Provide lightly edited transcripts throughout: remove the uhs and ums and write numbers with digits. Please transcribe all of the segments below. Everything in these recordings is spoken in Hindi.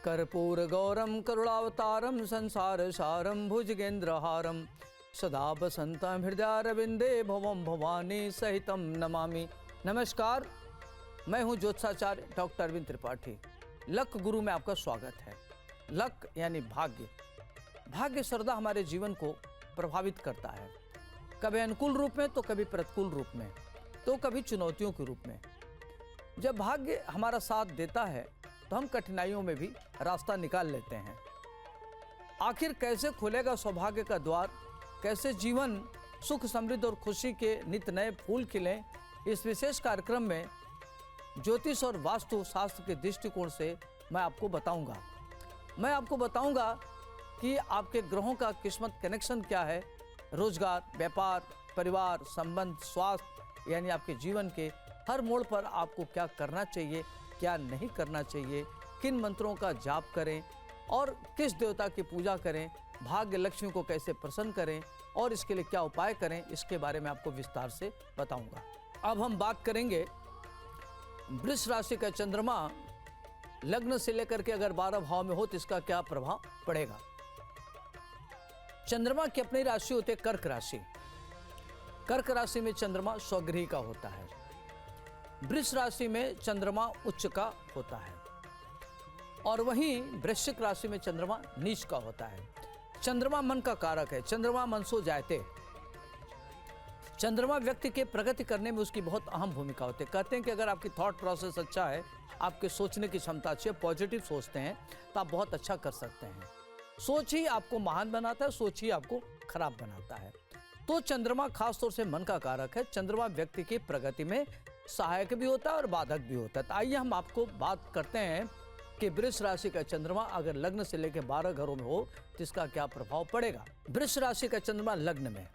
कर्पूरगौरं करुणावतारं संसारसारं भुजगेन्द्रहारं सदा वसन्तं हृदयारविंदे भवं भवानी सहितं नमामि। नमस्कार, मैं हूं ज्योतिषाचार्य डॉक्टर अरविंद त्रिपाठी। लक गुरु में आपका स्वागत है। लक यानी भाग्य। भाग्य सर्वदा हमारे जीवन को प्रभावित करता है, कभी अनुकूल रूप में तो कभी प्रतिकूल रूप में, तो कभी चुनौतियों के रूप में। जब भाग्य हमारा साथ देता है तो हम कठिनाइयों में भी रास्ता निकाल लेते हैं। आखिर कैसे खुलेगा सौभाग्य का द्वार, कैसे जीवन सुख समृद्धि और खुशी के नित नए फूल खिलें, इस विशेष कार्यक्रम में ज्योतिष और वास्तु शास्त्र के दृष्टिकोण से मैं आपको बताऊंगा। मैं आपको बताऊंगा कि आपके ग्रहों का किस्मत कनेक्शन क्या है, रोजगार, व्यापार, परिवार, संबंध, स्वास्थ्य, यानी आपके जीवन के हर मोड़ पर आपको क्या करना चाहिए, क्या नहीं करना चाहिए, किन मंत्रों का जाप करें और किस देवता की पूजा करें, भाग्य लक्ष्मी को कैसे प्रसन्न करें और इसके लिए क्या उपाय करें, इसके बारे में आपको विस्तार से बताऊंगा। अब हम बात करेंगे वृष राशि का चंद्रमा लग्न से लेकर के अगर 12 भाव में हो तो इसका क्या प्रभाव पड़ेगा। चंद्रमा की अपनी राशि होती है कर्क राशि। कर्क राशि में चंद्रमा स्वगृही का होता है। वृष राशि में चंद्रमा उच्च का होता है और वहीं वृश्चिक राशि में चंद्रमा नीच का होता है। चंद्रमा मन का कारक है। चंद्रमा मनसो जायते। चंद्रमा व्यक्ति के प्रगति करने में उसकी बहुत अहम भूमिका होती है। कहते हैं कि अगर आपकी थॉट प्रोसेस अच्छा है, आपके सोचने की क्षमता अच्छी है, पॉजिटिव सोचते हैं तो आप बहुत अच्छा कर सकते हैं। सोच ही आपको महान बनाता है, सोच ही आपको खराब बनाता है। तो चंद्रमा खासतौर से मन का कारक है। चंद्रमा व्यक्ति की प्रगति में सहायक भी होता है और बाधक भी होता है। तो आइए हम आपको बात करते हैं कि वृष राशि का चंद्रमा अगर लग्न से लेकर 12 घरों में हो तो इसका क्या प्रभाव पड़ेगा। वृष राशि का चंद्रमा लग्न में,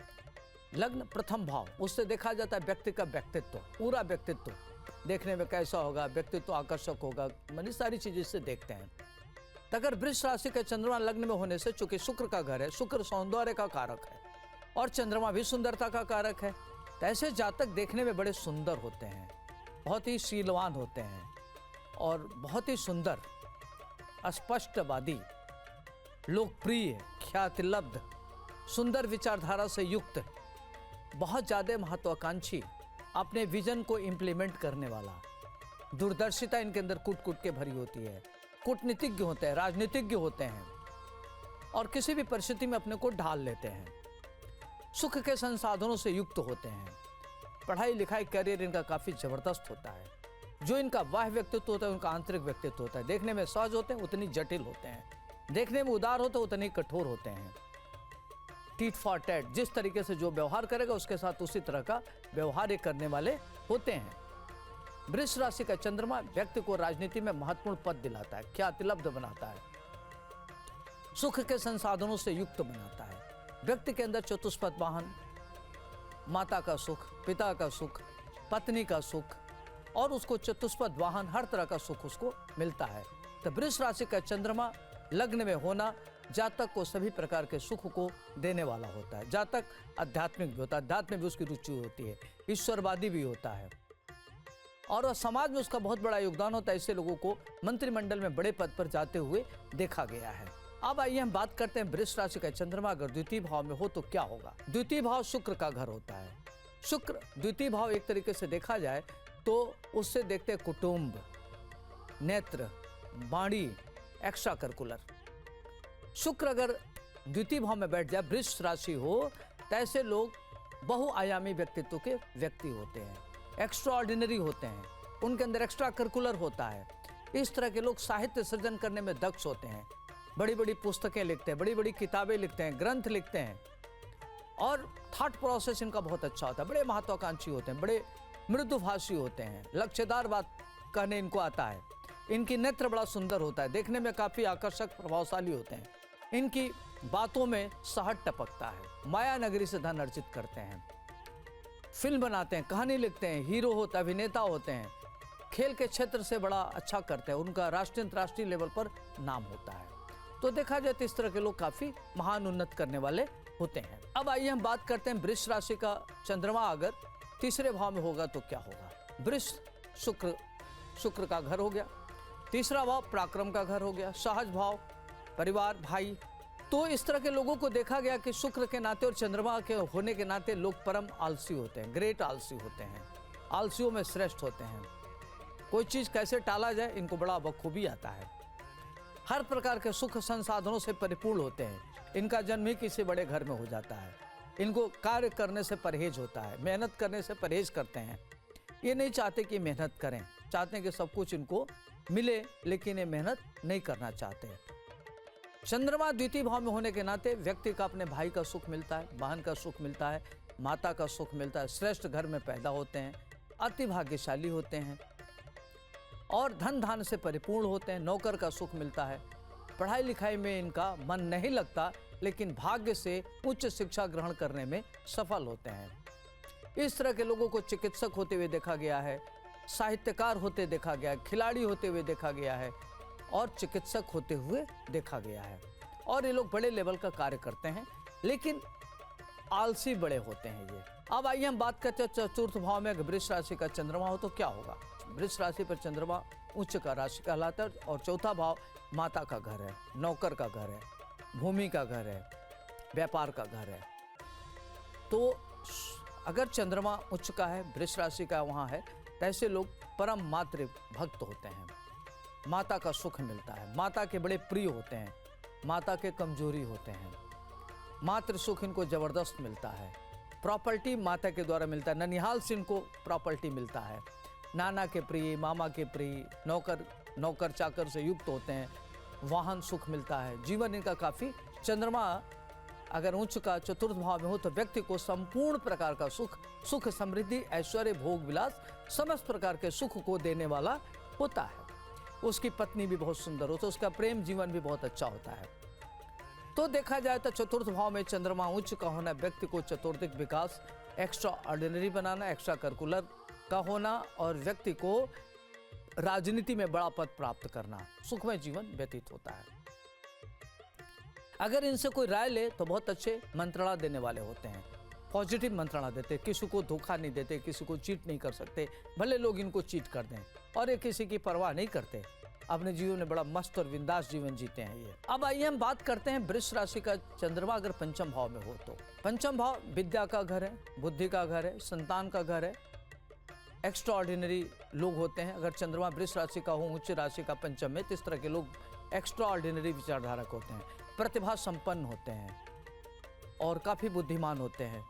लग्न प्रथम भाव, उससे देखा जाता है व्यक्ति का व्यक्तित्व, पूरा व्यक्तित्व देखने में कैसा होगा, व्यक्तित्व आकर्षक होगा, मानी सारी चीजें इससे देखते हैं। तो अगर वृष राशि का चंद्रमा लग्न में होने से, चूंकि शुक्र का घर है, शुक्र सौंदर्य का कारक है और चंद्रमा भी सुंदरता का कारक है, तो ऐसे जातक देखने में बड़े सुंदर होते हैं, बहुत ही शीलवान होते हैं और बहुत ही सुंदर, स्पष्टवादी, लोकप्रिय, ख्यातिलब्ध, सुंदर विचारधारा से युक्त, बहुत ज़्यादा महत्वाकांक्षी, अपने विजन को इम्प्लीमेंट करने वाला, दूरदर्शिता इनके अंदर कूट कूट के भरी होती है, कूटनीतिज्ञ होते हैं, राजनीतिज्ञ होते हैं और किसी भी परिस्थिति में अपने को ढाल लेते हैं। सुख के संसाधनों से युक्त होते हैं। पढ़ाई लिखाई करियर इनका काफ़ी ज़बरदस्त होता है। जो इनका बाह्य व्यक्तित्व होता है उनका आंतरिक व्यक्तित्व होता है। देखने में सहज होते हैं उतनी जटिल होते हैं, देखने में उदार होते हैं उतनी कठोर होते हैं। टीट फॉर टैट, जिस तरीके से जो व्यवहार करेगा उसके साथ उसी तरह का व्यवहार करने वाले होते हैं। वृष राशि का चंद्रमा व्यक्ति को राजनीति में महत्वपूर्ण पद दिलाता है, ख्यातिलब्ध बनाता है, सुख के संसाधनों से युक्त बनाता है। व्यक्ति के अंदर चतुष्पद वाहन, माता का सुख, पिता का सुख, पत्नी का सुख और उसको चतुष्पद वाहन, हर तरह का सुख उसको मिलता है। तो वृष राशि का चंद्रमा लग्न में होना जातक को सभी प्रकार के सुख को देने वाला होता है। जातक आध्यात्मिक भी होता है, अध्यात्म में भी उसकी रुचि होती है, ईश्वरवादी भी होता है और समाज में उसका बहुत बड़ा योगदान होता है। ऐसे लोगों को मंत्रिमंडल में बड़े पद पर जाते हुए देखा गया है। अब आइए हम बात करते हैं वृष राशि का चंद्रमा अगर द्वितीय भाव में हो तो क्या होगा। द्वितीय भाव शुक्र का घर होता है। शुक्र द्वितीय भाव एक तरीके से देखा जाए तो उससे देखते हैं कुटुंब, नेत्र, वाणी, एक्स्ट्रा करिकुलर। शुक्र अगर द्वितीय भाव में बैठ जाए, वृष राशि हो, तो ऐसे लोग बहुआयामी व्यक्तित्व के व्यक्ति होते हैं, एक्स्ट्रा ऑर्डिनरी होते हैं, उनके अंदर एक्स्ट्रा करिकुलर होता है। इस तरह के लोग साहित्य सृजन करने में दक्ष होते हैं, बड़ी बड़ी पुस्तकें लिखते हैं, बड़ी बड़ी किताबें लिखते हैं, ग्रंथ लिखते हैं और थॉट प्रोसेस इनका बहुत अच्छा होता है। बड़े महत्वाकांक्षी होते हैं, बड़े मृदुभाषी होते हैं, लक्ष्यदार बात कहने इनको आता है। इनकी नेत्र बड़ा सुंदर होता है, देखने में काफ़ी आकर्षक, प्रभावशाली होते हैं। इनकी बातों में सहज टपकता है, माया नगरी से धन अर्जित करते हैं, फिल्म बनाते हैं, कहानी लिखते हैं, हीरो होते, अभिनेता होते हैं, खेल के क्षेत्र से बड़ा अच्छा करते हैं, उनका राष्ट्रीय अंतर्राष्ट्रीय लेवल पर नाम होता है। तो देखा जाए तो इस तरह के लोग काफ़ी महान उन्नत करने वाले होते हैं। अब आइए हम बात करते हैं वृष राशि का चंद्रमा अगर तीसरे भाव में होगा तो क्या होगा। वृष शुक्र का घर हो गया। तीसरा भाव पराक्रम का घर हो गया, सहज भाव, परिवार, भाई। तो इस तरह के लोगों को देखा गया कि शुक्र के नाते और चंद्रमा के होने के नाते लोग परम आलसी होते हैं, ग्रेट आलसी होते हैं, आलसियों में श्रेष्ठ होते हैं। कोई चीज़ कैसे टाला जाए इनको बड़ा बखूबी आता है। हर प्रकार के सुख संसाधनों से परिपूर्ण होते हैं। इनका जन्म ही किसी बड़े घर में हो जाता है। इनको कार्य करने से परहेज होता है, मेहनत करने से परहेज करते हैं। ये नहीं चाहते कि मेहनत करें, चाहते हैं कि सब कुछ इनको मिले, लेकिन ये मेहनत नहीं करना चाहते। चंद्रमा द्वितीय भाव में होने के नाते व्यक्ति का अपने भाई का सुख मिलता है, बहन का सुख मिलता है, माता का सुख मिलता है, श्रेष्ठ घर में पैदा होते हैं, अति भाग्यशाली होते हैं और धन धान से परिपूर्ण होते हैं, नौकर का सुख मिलता है। पढ़ाई लिखाई में इनका मन नहीं लगता, लेकिन भाग्य से उच्च शिक्षा ग्रहण करने में सफल होते हैं। इस तरह के लोगों को चिकित्सक होते हुए देखा गया है, साहित्यकार होते देखा गया है, खिलाड़ी होते हुए देखा गया है और चिकित्सक होते हुए देखा गया है। और ये लोग बड़े लेवल का कार्य करते हैं, लेकिन आलसी बड़े होते हैं ये। अब आइए हम बात करते हैं चतुर्थ भाव में अगर वृष राशि का चंद्रमा हो तो क्या होगा। वृष राशि पर चंद्रमा उच्च का राशि कहलाता है और चौथा भाव माता का घर है, नौकर का घर है, भूमि का घर है, व्यापार का घर है। तो अगर चंद्रमा उच्च का है, वृष राशि का वहाँ है, तो ऐसे लोग परम मातृ भक्त होते हैं। माता का सुख मिलता है, माता के बड़े प्रिय होते हैं, माता के कमजोरी होते हैं, मातृ सुख इनको जबरदस्त मिलता है। प्रॉपर्टी माता के द्वारा मिलता है, ननिहाल से इनको प्रॉपर्टी मिलता है। नाना के प्रिय, मामा के प्रिय, नौकर चाकर से युक्त होते हैं, वाहन सुख मिलता है। जीवन इनका काफ़ी, चंद्रमा अगर उच्च का चतुर्थ भाव में हो तो व्यक्ति को संपूर्ण प्रकार का सुख समृद्धि, ऐश्वर्य, भोग विलास, समस्त प्रकार के सुख को देने वाला होता है। उसकी पत्नी भी बहुत सुंदर हो तो उसका प्रेम जीवन भी बहुत अच्छा होता है। तो देखा जाए तो चतुर्थ भाव में चंद्रमा उच्च का होना व्यक्ति को चतुर्दिक विकास, एक्स्ट्रा ऑर्डिनरी बनाना, एक्स्ट्रा करिकुलर का होना और व्यक्ति को राजनीति में बड़ा पद प्राप्त करना, सुखमय जीवन व्यतीत होता है। अगर इनसे कोई राय ले तो बहुत अच्छे मंत्रणा देने वाले होते हैं, पॉजिटिव मंत्रणा देते, किसी को धोखा नहीं देते, किसी को चीट नहीं कर सकते, भले लोग इनको चीट कर दें, और ये किसी की परवाह नहीं करते, अपने जीवन में बड़ा मस्त और बिंदास जीवन जीते हैं ये। अब आइए हम बात करते हैं वृष राशि का चंद्रमा अगर पंचम भाव में हो तो। पंचम भाव विद्या का घर है, बुद्धि का घर है, संतान का घर है, एक्स्ट्रा ऑर्डिनरी लोग होते हैं। अगर चंद्रमा वृष राशि का हो, उच्च राशि का पंचम में, तो इस तरह के लोग एक्स्ट्रा ऑर्डिनरी विचारधारक होते हैं, प्रतिभा संपन्न होते हैं और काफ़ी बुद्धिमान होते हैं।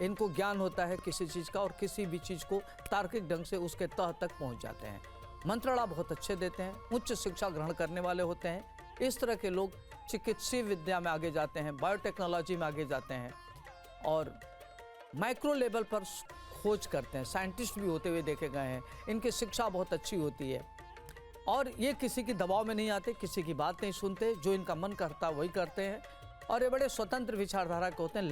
इनको ज्ञान होता है किसी चीज़ का और किसी भी चीज़ को तार्किक ढंग से उसके तह तक पहुंच जाते हैं। मंत्रणा बहुत अच्छे देते हैं, उच्च शिक्षा ग्रहण करने वाले होते हैं। इस तरह के लोग चिकित्सीय विद्या में आगे जाते हैं, बायोटेक्नोलॉजी में आगे जाते हैं और माइक्रो लेवल पर खोज करते हैं, साइंटिस्ट भी होते हुए देखे गए हैं। इनकी शिक्षा बहुत अच्छी होती है और ये किसी की दबाव में नहीं आते, किसी की बात नहीं सुनते, जो इनका मन करता वही करते हैं और ये बड़े स्वतंत्र विचारधारा के होते हैं।